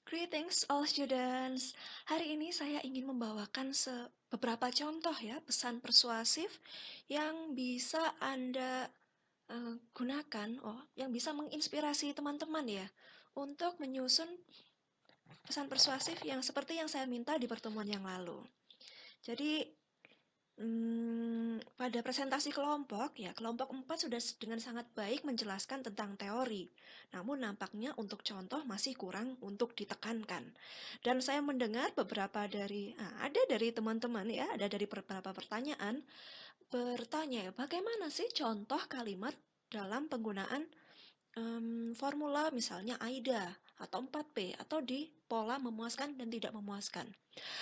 Greetings all students. Hari ini saya ingin membawakan beberapa contoh ya pesan persuasif yang bisa Anda gunakan, yang bisa menginspirasi teman-teman ya untuk menyusun pesan persuasif yang seperti yang saya minta di pertemuan yang lalu. Jadi pada presentasi kelompok, ya kelompok 4 sudah dengan sangat baik menjelaskan tentang teori. Namun nampaknya untuk contoh masih kurang untuk ditekankan. Dan saya mendengar ada dari teman-teman ya, ada dari beberapa pertanyaan, bertanya ya, bagaimana sih contoh kalimat dalam penggunaan formula misalnya AIDA atau 4P atau di pola memuaskan dan tidak memuaskan.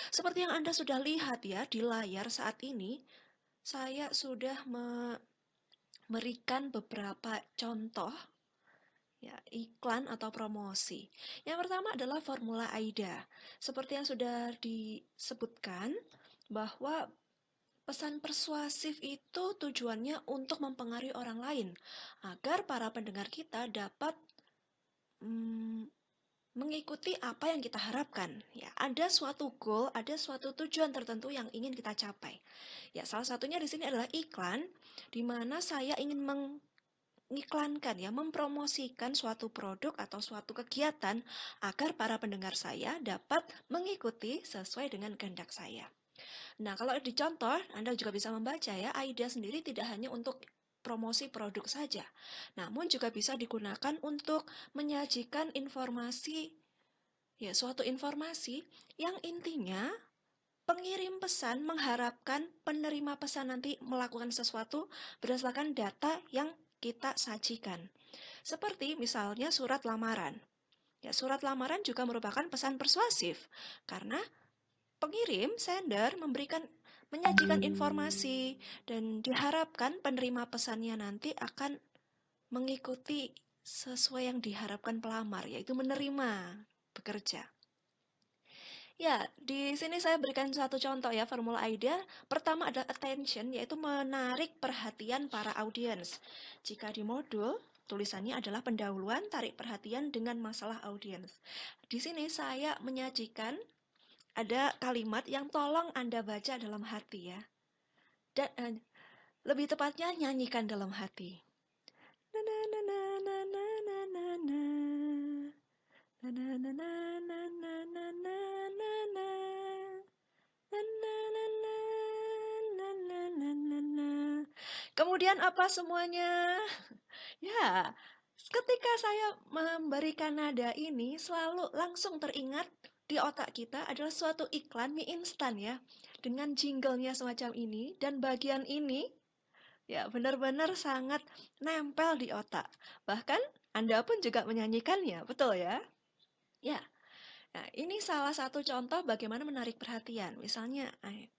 Seperti yang Anda sudah lihat ya di layar saat ini, saya sudah memberikan beberapa contoh ya, iklan atau promosi. Yang pertama adalah formula AIDA. Seperti yang sudah disebutkan bahwa pesan persuasif itu tujuannya untuk mempengaruhi orang lain agar para pendengar kita dapat mengikuti apa yang kita harapkan. Ya, ada suatu goal, ada suatu tujuan tertentu yang ingin kita capai. Ya, salah satunya di sini adalah iklan, di mana saya ingin mengiklankan ya, mempromosikan suatu produk atau suatu kegiatan agar para pendengar saya dapat mengikuti sesuai dengan kehendak saya. Nah, kalau dicontoh, Anda juga bisa membaca ya, AIDA sendiri tidak hanya untuk promosi produk saja, namun juga bisa digunakan untuk menyajikan informasi, ya suatu informasi yang intinya pengirim pesan mengharapkan penerima pesan nanti melakukan sesuatu berdasarkan data yang kita sajikan. Seperti misalnya surat lamaran. Ya, surat lamaran juga merupakan pesan persuasif karena pengirim, sender, menyajikan informasi dan diharapkan penerima pesannya nanti akan mengikuti sesuai yang diharapkan pelamar, yaitu menerima bekerja. Ya, di sini saya berikan satu contoh ya, formula AIDA. Pertama adalah attention, yaitu menarik perhatian para audiens. Jika di modul, tulisannya adalah pendahuluan, tarik perhatian dengan masalah audiens. Di sini saya menyajikan ada kalimat yang tolong Anda baca dalam hati ya. Dan lebih tepatnya nyanyikan dalam hati. Na na na na na na na na na. Na na na na na na na na na na. Na na na na na na na na na. Kemudian apa semuanya? Ya, ketika saya memberikan nada ini selalu langsung teringat di otak kita adalah suatu iklan mie instan ya. Dengan jinglenya semacam ini dan bagian ini ya benar-benar sangat nempel di otak. Bahkan Anda pun juga menyanyikannya, betul ya? Ya. Nah, ini salah satu contoh bagaimana menarik perhatian. Misalnya,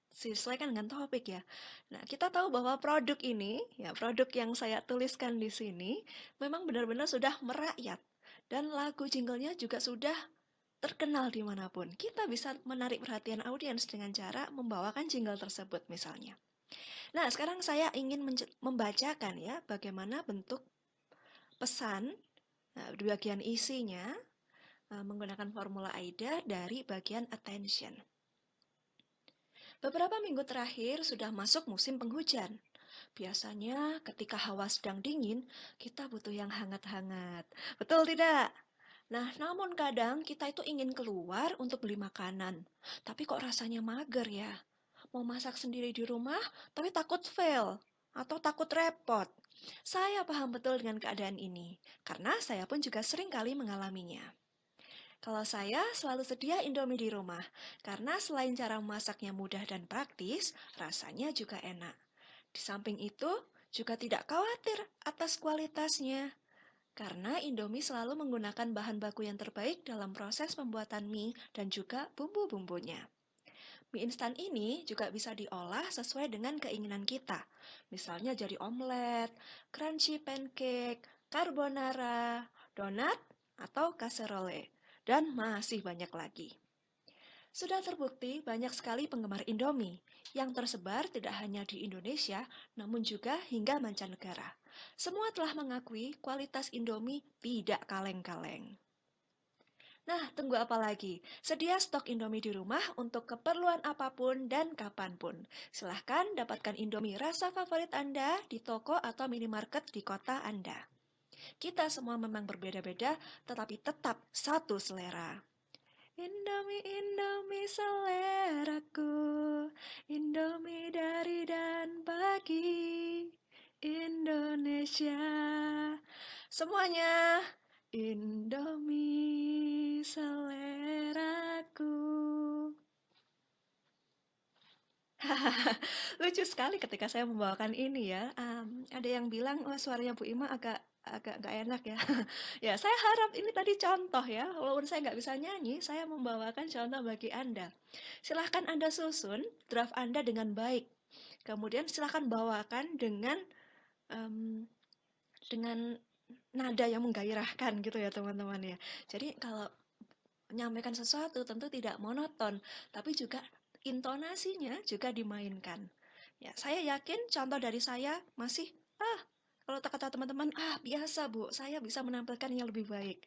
sesuaikan dengan topik ya. Nah, kita tahu bahwa produk ini, ya produk yang saya tuliskan di sini, memang benar-benar sudah merakyat. Dan lagu jinglenya juga sudah terkenal dimanapun. Kita bisa menarik perhatian audiens dengan cara membawakan jingle tersebut misalnya. Nah, sekarang saya ingin membacakan ya bagaimana bentuk pesan, di bagian isinya, menggunakan formula AIDA dari bagian attention. Beberapa minggu terakhir sudah masuk musim penghujan. Biasanya ketika hawa sedang dingin, kita butuh yang hangat-hangat. Betul tidak? Nah, namun kadang kita itu ingin keluar untuk beli makanan. Tapi kok rasanya mager ya? Mau masak sendiri di rumah, tapi takut fail atau takut repot. Saya paham betul dengan keadaan ini, karena saya pun juga sering kali mengalaminya. Kalau saya selalu sedia Indomie di rumah, karena selain cara masaknya mudah dan praktis, rasanya juga enak. Di samping itu, juga tidak khawatir atas kualitasnya, karena Indomie selalu menggunakan bahan baku yang terbaik dalam proses pembuatan mie dan juga bumbu-bumbunya. Mie instan ini juga bisa diolah sesuai dengan keinginan kita, misalnya jadi omelet, crunchy pancake, carbonara, donat, atau casserole dan masih banyak lagi. Sudah terbukti banyak sekali penggemar Indomie yang tersebar tidak hanya di Indonesia, namun juga hingga mancanegara. Semua telah mengakui kualitas Indomie tidak kaleng-kaleng. Nah, tunggu apa lagi? Sedia stok Indomie di rumah untuk keperluan apapun dan kapanpun. Silahkan dapatkan Indomie rasa favorit Anda di toko atau minimarket di kota Anda. Kita semua memang berbeda-beda, tetapi tetap satu selera. Indomie, Indomie seleraku, Indomie dari dan bagi Indonesia. Semuanya, Indomie seleraku. Lucu sekali ketika saya membawakan ini ya. Ada yang bilang, oh, suaranya Bu Ima agak agak nggak enak ya. Ya, saya harap ini tadi contoh ya. Walaupun saya nggak bisa nyanyi, saya membawakan contoh bagi Anda. Silahkan Anda susun draft Anda dengan baik. Kemudian silahkan bawakan em, dengan nada yang menggairahkan gitu ya teman-teman ya. Jadi kalau menyampaikan sesuatu tentu tidak monoton, tapi juga intonasinya juga dimainkan. Ya, saya yakin contoh dari saya masih kalau kata teman-teman, biasa Bu, saya bisa menampilkan yang lebih baik.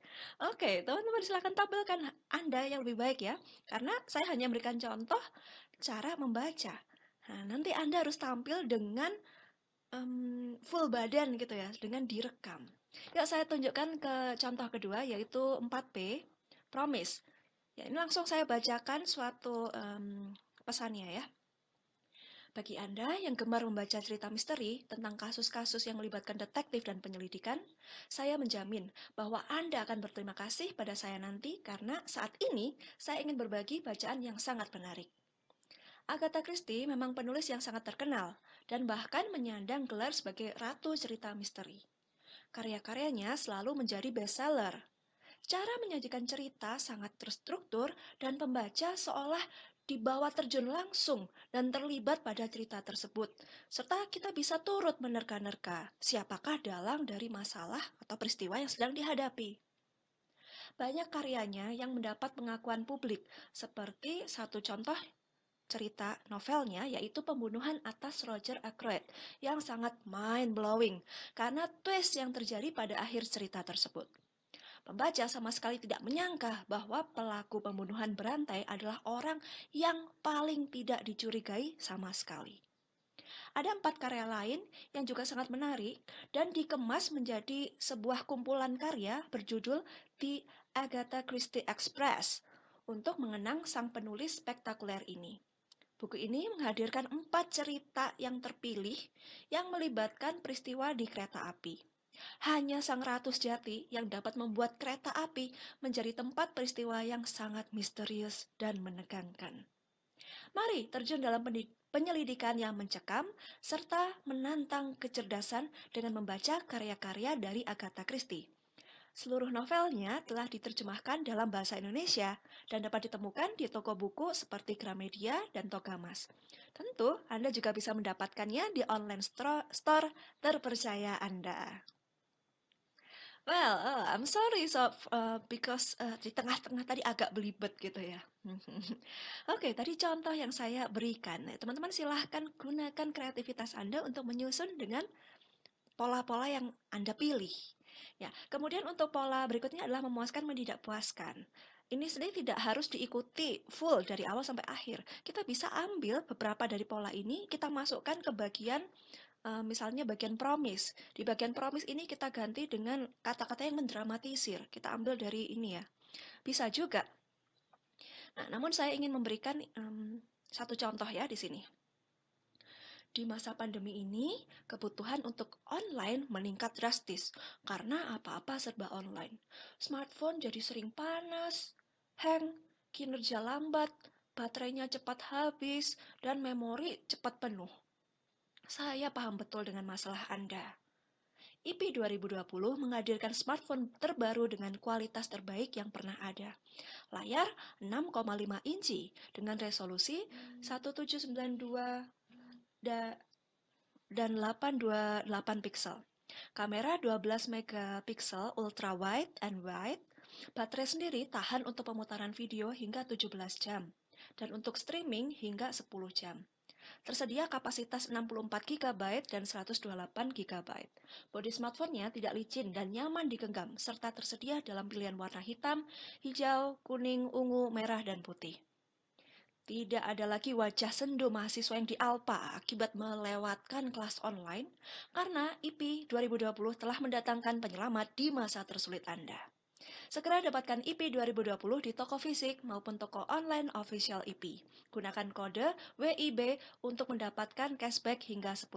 Oke, teman-teman silakan tampilkan Anda yang lebih baik ya, karena saya hanya memberikan contoh cara membaca. Nah, nanti Anda harus tampil dengan full badan gitu ya, dengan direkam. Ya, saya tunjukkan ke contoh kedua yaitu 4P, promise. Ya, ini langsung saya bacakan suatu pesannya ya. Bagi Anda yang gemar membaca cerita misteri tentang kasus-kasus yang melibatkan detektif dan penyelidikan, saya menjamin bahwa Anda akan berterima kasih pada saya nanti karena saat ini saya ingin berbagi bacaan yang sangat menarik. Agatha Christie memang penulis yang sangat terkenal dan bahkan menyandang gelar sebagai Ratu Cerita Misteri. Karya-karyanya selalu menjadi bestseller. Cara menyajikan cerita sangat terstruktur dan pembaca seolah dibawa terjun langsung dan terlibat pada cerita tersebut. Serta kita bisa turut menerka-nerka siapakah dalang dari masalah atau peristiwa yang sedang dihadapi. Banyak karyanya yang mendapat pengakuan publik, seperti satu contoh cerita novelnya yaitu Pembunuhan atas Roger Ackroyd yang sangat mind-blowing karena twist yang terjadi pada akhir cerita tersebut. Pembaca sama sekali tidak menyangka bahwa pelaku pembunuhan berantai adalah orang yang paling tidak dicurigai sama sekali. Ada 4 karya lain yang juga sangat menarik dan dikemas menjadi sebuah kumpulan karya berjudul The Agatha Christie Express untuk mengenang sang penulis spektakuler ini. Buku ini menghadirkan 4 cerita yang terpilih yang melibatkan peristiwa di kereta api. Hanya sang ratu sejati yang dapat membuat kereta api menjadi tempat peristiwa yang sangat misterius dan menegangkan. Mari terjun dalam penyelidikan yang mencekam serta menantang kecerdasan dengan membaca karya-karya dari Agatha Christie. Seluruh novelnya telah diterjemahkan dalam bahasa Indonesia dan dapat ditemukan di toko buku seperti Gramedia dan Togamas. Tentu, Anda juga bisa mendapatkannya di online store terpercaya Anda. Well, I'm sorry because di tengah-tengah tadi agak belibet gitu ya. Oke, tadi contoh yang saya berikan. Nah, teman-teman silahkan gunakan kreativitas Anda untuk menyusun dengan pola-pola yang Anda pilih. Ya, kemudian untuk pola berikutnya adalah memuaskan menidakpuaskan. Ini sendiri tidak harus diikuti full dari awal sampai akhir. Kita bisa ambil beberapa dari pola ini, kita masukkan ke bagian misalnya bagian promise. Di bagian promise ini kita ganti dengan kata-kata yang mendramatisir. Kita ambil dari ini ya. Bisa juga. Nah, namun saya ingin memberikan satu contoh ya di sini. Di masa pandemi ini, kebutuhan untuk online meningkat drastis karena apa-apa serba online. Smartphone jadi sering panas, hang, kinerja lambat, baterainya cepat habis, dan memori cepat penuh. Saya paham betul dengan masalah Anda. IP 2020 menghadirkan smartphone terbaru dengan kualitas terbaik yang pernah ada. Layar 6,5 inci dengan resolusi 1792 dan 828 pixel. Kamera 12 megapiksel ultra wide and wide. Baterai sendiri tahan untuk pemutaran video hingga 17 jam dan untuk streaming hingga 10 jam. Tersedia kapasitas 64 GB dan 128 GB. Bodi smartphone-nya tidak licin dan nyaman digenggam, serta tersedia dalam pilihan warna hitam, hijau, kuning, ungu, merah, dan putih. Tidak ada lagi wajah sendu mahasiswa yang dialpa akibat melewatkan kelas online, karena IP 2020 telah mendatangkan penyelamat di masa tersulit Anda. Segera dapatkan IP 2020 di toko fisik maupun toko online official IP. Gunakan kode WIB untuk mendapatkan cashback hingga 10%.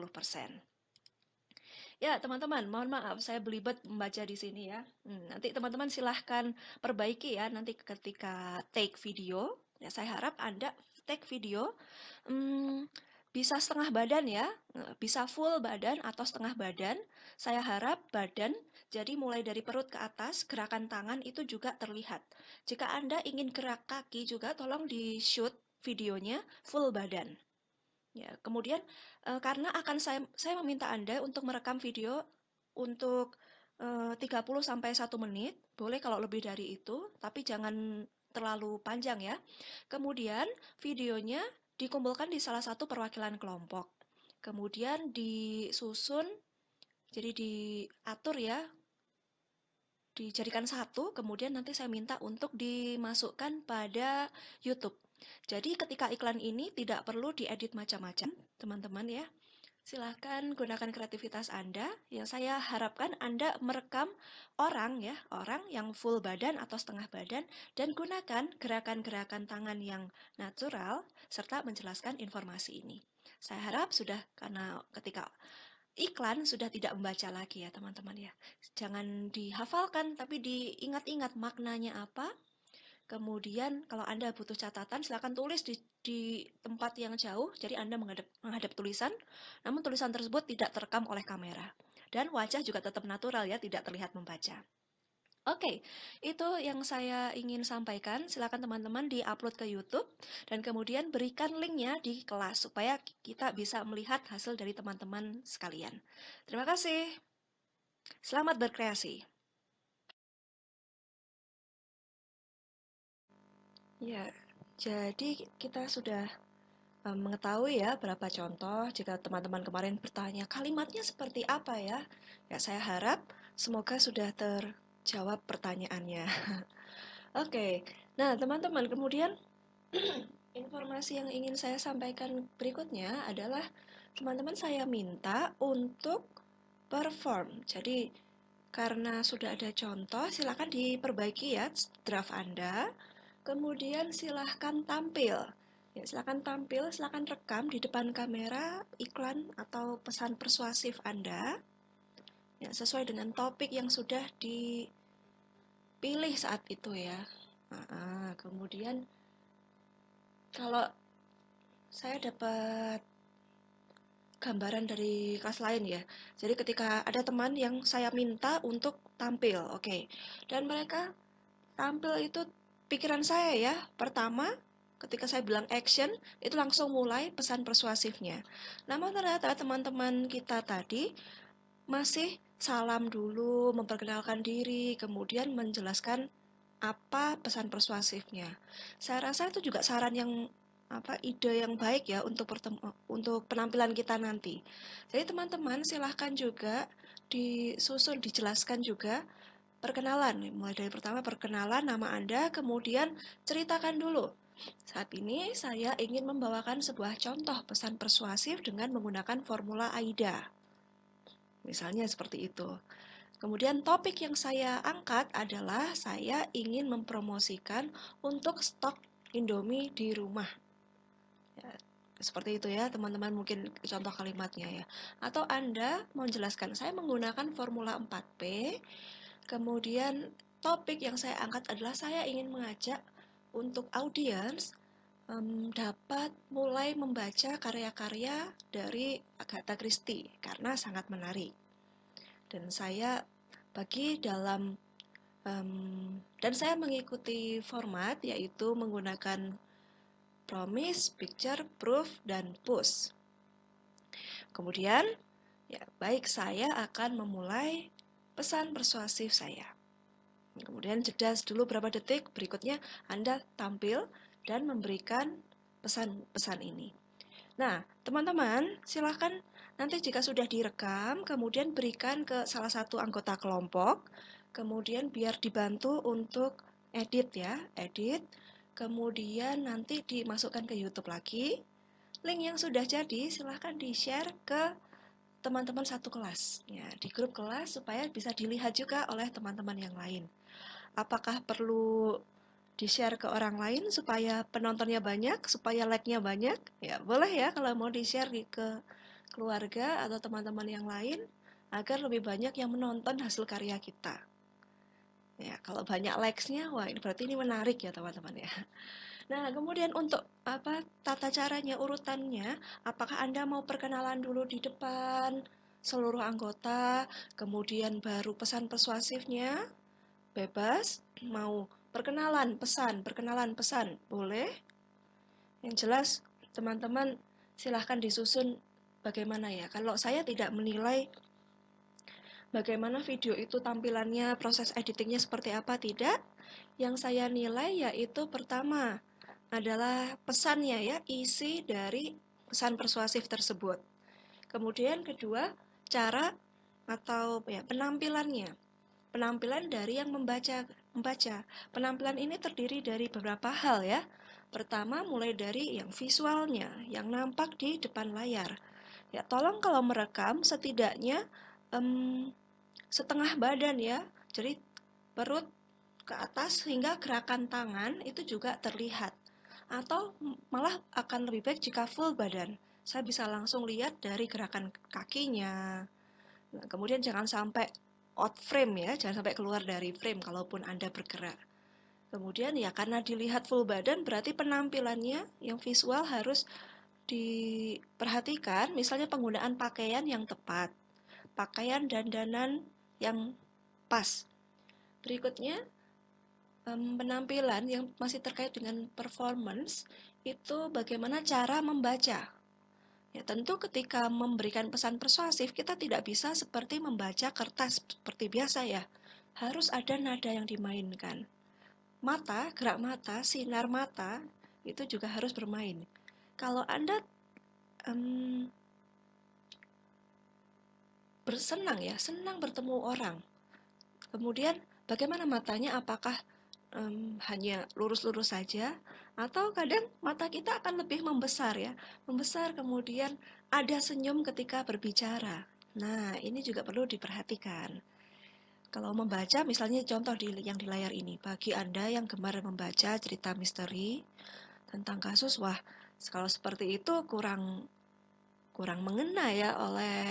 Ya, teman-teman, mohon maaf saya belibet membaca di sini ya. Nanti teman-teman silahkan perbaiki ya nanti ketika take video. Ya, saya harap Anda take video bisa setengah badan ya, bisa full badan atau setengah badan. Saya harap badan, jadi mulai dari perut ke atas, gerakan tangan itu juga terlihat. Jika Anda ingin gerak kaki juga tolong di shoot videonya full badan. Ya, kemudian karena saya meminta Anda untuk merekam video untuk 30 sampai 1 menit, boleh kalau lebih dari itu, tapi jangan terlalu panjang ya. Kemudian videonya dikumpulkan di salah satu perwakilan kelompok. Kemudian disusun, jadi diatur ya, dijadikan satu, kemudian nanti saya minta untuk dimasukkan pada YouTube. Jadi ketika iklan ini tidak perlu diedit macam-macam, teman-teman ya. Silahkan gunakan kreativitas Anda. Yang saya harapkan Anda merekam orang ya, orang yang full badan atau setengah badan, dan gunakan gerakan-gerakan tangan yang natural serta menjelaskan informasi ini. Saya harap sudah, karena ketika iklan sudah tidak membaca lagi ya teman-teman ya. Jangan dihafalkan tapi diingat-ingat maknanya apa. Kemudian kalau Anda butuh catatan silakan tulis di tempat yang jauh, jadi Anda menghadap tulisan, namun tulisan tersebut tidak terekam oleh kamera. Dan wajah juga tetap natural ya, tidak terlihat membaca. Oke, itu yang saya ingin sampaikan. Silakan teman-teman di-upload ke YouTube dan kemudian berikan linknya di kelas supaya kita bisa melihat hasil dari teman-teman sekalian. Terima kasih. Selamat berkreasi. Ya, jadi kita sudah mengetahui ya berapa contoh. Jika teman-teman kemarin bertanya kalimatnya seperti apa ya? Ya, saya harap semoga sudah terjawab pertanyaannya. Oke, nah teman-teman kemudian informasi yang ingin saya sampaikan berikutnya adalah teman-teman saya minta untuk perform. Jadi karena sudah ada contoh, silakan diperbaiki ya draft Anda. Kemudian silahkan tampil. Ya, silahkan tampil, silahkan rekam di depan kamera iklan atau pesan persuasif Anda. Ya, sesuai dengan topik yang sudah dipilih saat itu ya. Kemudian kalau saya dapat gambaran dari kelas lain ya. Jadi ketika ada teman yang saya minta untuk tampil, oke. Dan mereka tampil itu pikiran saya ya. Pertama, ketika saya bilang action, itu langsung mulai pesan persuasifnya. Namun ternyata teman-teman kita tadi masih salam dulu, memperkenalkan diri, kemudian menjelaskan apa pesan persuasifnya. Saya rasa itu juga saran yang ide yang baik ya untuk penampilan kita nanti. Jadi teman-teman silahkan juga disusun, dijelaskan juga perkenalan. Mulai dari pertama perkenalan nama Anda, kemudian ceritakan dulu. Saat ini saya ingin membawakan sebuah contoh pesan persuasif dengan menggunakan formula AIDA. Misalnya seperti itu. Kemudian topik yang saya angkat adalah saya ingin mempromosikan untuk stok Indomie di rumah. Ya, seperti itu ya teman-teman, mungkin contoh kalimatnya ya. Atau Anda mau menjelaskan, saya menggunakan formula 4P, kemudian topik yang saya angkat adalah saya ingin mengajak untuk audiens dapat mulai membaca karya-karya dari Agatha Christie karena sangat menarik. Dan saya bagi dalam dan saya mengikuti format yaitu menggunakan promise, picture, proof, dan push. Kemudian, ya baik, saya akan memulai pesan persuasif saya. Kemudian jeda dulu berapa detik, berikutnya Anda tampil dan memberikan pesan-pesan ini. Nah, teman-teman, silahkan nanti jika sudah direkam, kemudian berikan ke salah satu anggota kelompok, kemudian biar dibantu untuk edit ya, edit, kemudian nanti dimasukkan ke YouTube lagi. Link yang sudah jadi silahkan di-share ke teman-teman satu kelas, ya, di grup kelas supaya bisa dilihat juga oleh teman-teman yang lain. Apakah perlu di-share ke orang lain supaya penontonnya banyak, supaya like-nya banyak? Ya, boleh ya kalau mau di-share ke keluarga atau teman-teman yang lain agar lebih banyak yang menonton hasil karya kita. Ya, kalau banyak likes-nya, wah ini berarti ini menarik ya teman-teman ya. Nah, kemudian untuk apa tata caranya, urutannya, apakah Anda mau perkenalan dulu di depan seluruh anggota, kemudian baru pesan persuasifnya, bebas, mau perkenalan pesan, boleh. Yang jelas, teman-teman silahkan disusun bagaimana ya. Kalau saya tidak menilai bagaimana video itu tampilannya, proses editingnya seperti apa, tidak. Yang saya nilai yaitu pertama adalah pesannya ya, isi dari pesan persuasif tersebut. Kemudian kedua, cara atau ya penampilannya. Penampilan dari yang membaca. Penampilan ini terdiri dari beberapa hal ya. Pertama, mulai dari yang visualnya, yang nampak di depan layar. Ya, tolong kalau merekam setidaknya setengah badan ya. Jadi perut ke atas hingga gerakan tangan itu juga terlihat. Atau malah akan lebih baik jika full badan. Saya bisa langsung lihat dari gerakan kakinya. Nah, kemudian jangan sampai out frame ya, jangan sampai keluar dari frame kalaupun Anda bergerak. Kemudian ya karena dilihat full badan berarti penampilannya yang visual harus diperhatikan, misalnya penggunaan pakaian yang tepat, pakaian dandanan yang pas. Berikutnya, penampilan yang masih terkait dengan performance itu bagaimana cara membaca. Ya, tentu ketika memberikan pesan persuasif kita tidak bisa seperti membaca kertas seperti biasa ya. Harus ada nada yang dimainkan. Mata, gerak mata, sinar mata itu juga harus bermain. Kalau Anda bersenang ya, senang bertemu orang. Kemudian bagaimana matanya? Apakah hanya lurus-lurus saja? Atau kadang mata kita akan lebih membesar ya, membesar kemudian ada senyum ketika berbicara. Nah, ini juga perlu diperhatikan. Kalau membaca, misalnya contoh yang di layar ini, bagi Anda yang gemar membaca cerita misteri tentang kasus, wah, kalau seperti itu kurang mengena ya oleh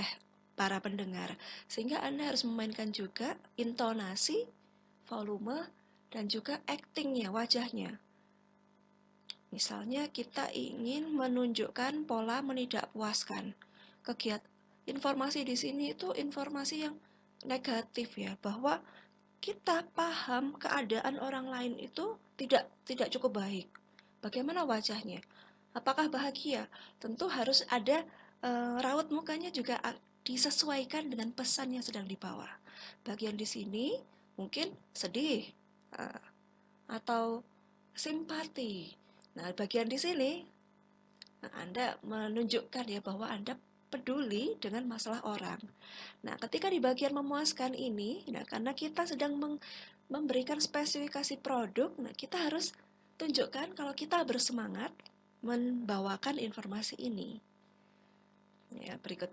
para pendengar. Sehingga Anda harus memainkan juga intonasi, volume, dan juga actingnya, wajahnya. Misalnya kita ingin menunjukkan pola menidakpuaskan. Informasi di sini itu informasi yang negatif ya, bahwa kita paham keadaan orang lain itu tidak cukup baik. Bagaimana wajahnya? Apakah bahagia? Tentu harus ada raut mukanya juga disesuaikan dengan pesan yang sedang dibawa. Bagian di sini mungkin sedih atau simpati. Nah, bagian di sini Anda menunjukkan ya bahwa Anda peduli dengan masalah orang. Nah, ketika di bagian memuaskan ini, nah karena kita sedang memberikan spesifikasi produk, nah kita harus tunjukkan kalau kita bersemangat membawakan informasi ini. Ya, berikut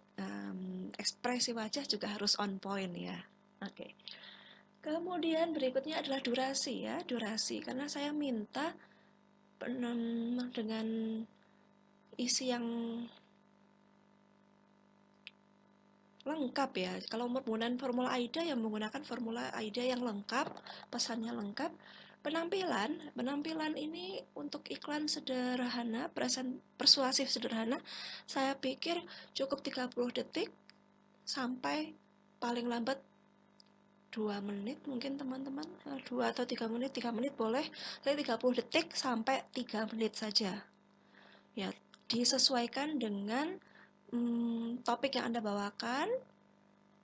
ekspresi wajah juga harus on point ya. Oke. Kemudian berikutnya adalah durasi ya, durasi karena saya minta dengan isi yang lengkap ya. Kalau menggunakan formula AIDA yang menggunakan formula AIDA yang lengkap, pesannya lengkap. Penampilan ini untuk iklan sederhana, persuasif sederhana, saya pikir cukup 30 detik sampai paling lambat 2 menit mungkin teman-teman, 2 atau 3 menit, 3 menit boleh, tapi 30 detik sampai 3 menit saja. Ya, disesuaikan dengan topik yang Anda bawakan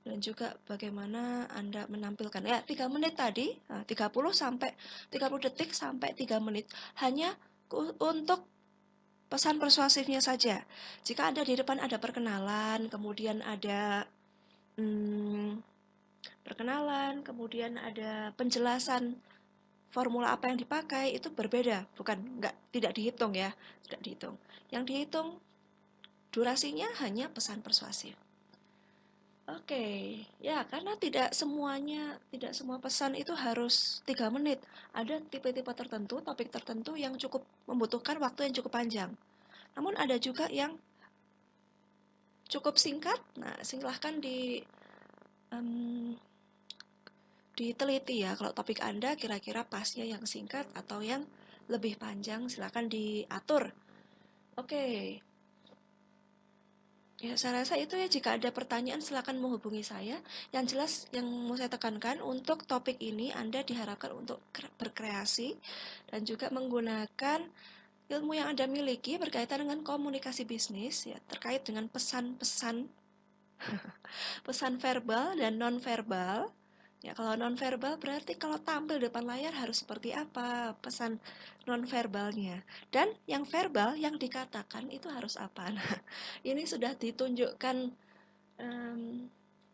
dan juga bagaimana Anda menampilkan. Ya, 3 menit tadi, 30 sampai 30 detik sampai 3 menit hanya untuk pesan persuasifnya saja. Jika di depan ada perkenalan, kemudian ada perkenalan, kemudian ada penjelasan formula apa yang dipakai, itu berbeda, tidak dihitung ya, tidak dihitung. Yang dihitung durasinya hanya pesan persuasif. Oke, ya karena tidak semua pesan itu harus 3 menit. Ada tipe-tipe tertentu, topik tertentu yang cukup membutuhkan waktu yang cukup panjang. Namun ada juga yang cukup singkat. Nah, silahkan diteliti ya, kalau topik Anda kira-kira pasnya yang singkat atau yang lebih panjang, silahkan diatur. Oke. Ya, saya rasa itu ya, jika ada pertanyaan silakan menghubungi saya. Yang jelas yang mau saya tekankan untuk topik ini Anda diharapkan untuk berkreasi dan juga menggunakan ilmu yang Anda miliki berkaitan dengan komunikasi bisnis ya, terkait dengan pesan-pesan pesan verbal dan non-verbal. Ya, kalau non-verbal berarti kalau tampil depan layar harus seperti apa pesan non-verbalnya. Dan yang verbal yang dikatakan itu harus apa. Nah, ini sudah ditunjukkan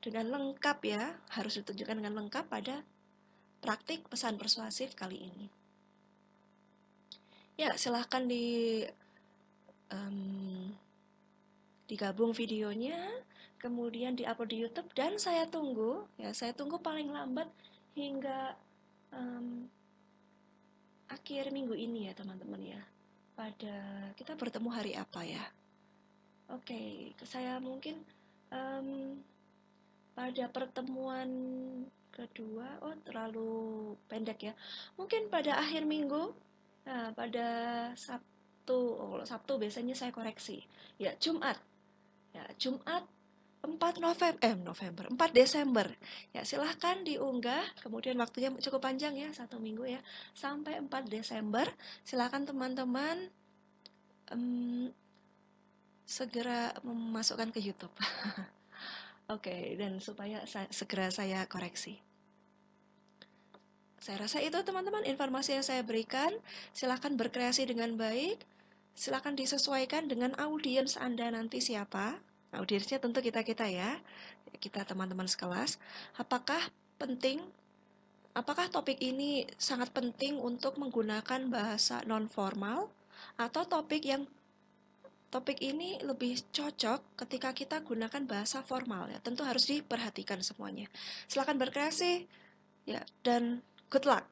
dengan lengkap ya, harus ditunjukkan dengan lengkap pada praktik pesan persuasif kali ini. Ya, silahkan digabung videonya, kemudian diupload di YouTube, dan saya tunggu paling lambat hingga akhir minggu ini ya teman-teman ya. Kita bertemu hari apa ya? Oke, saya mungkin pada pertemuan kedua, terlalu pendek ya. Mungkin pada akhir minggu, pada Sabtu, kalau Sabtu biasanya saya koreksi. Ya, Jumat. Ya, Jumat 4 Desember. Ya, silahkan diunggah, kemudian waktunya cukup panjang ya, 1 minggu ya, sampai 4 Desember. Silahkan teman-teman segera memasukkan ke YouTube. Oke, dan supaya segera saya koreksi. Saya rasa itu teman-teman informasi yang saya berikan. Silakan berkreasi dengan baik. Silakan disesuaikan dengan audiens Anda nanti siapa. Audiensnya tentu kita-kita ya. Kita teman-teman sekelas. Apakah topik ini sangat penting untuk menggunakan bahasa non-formal atau topik ini lebih cocok ketika kita gunakan bahasa formal ya. Tentu harus diperhatikan semuanya. Silakan berkreasi ya, dan good luck.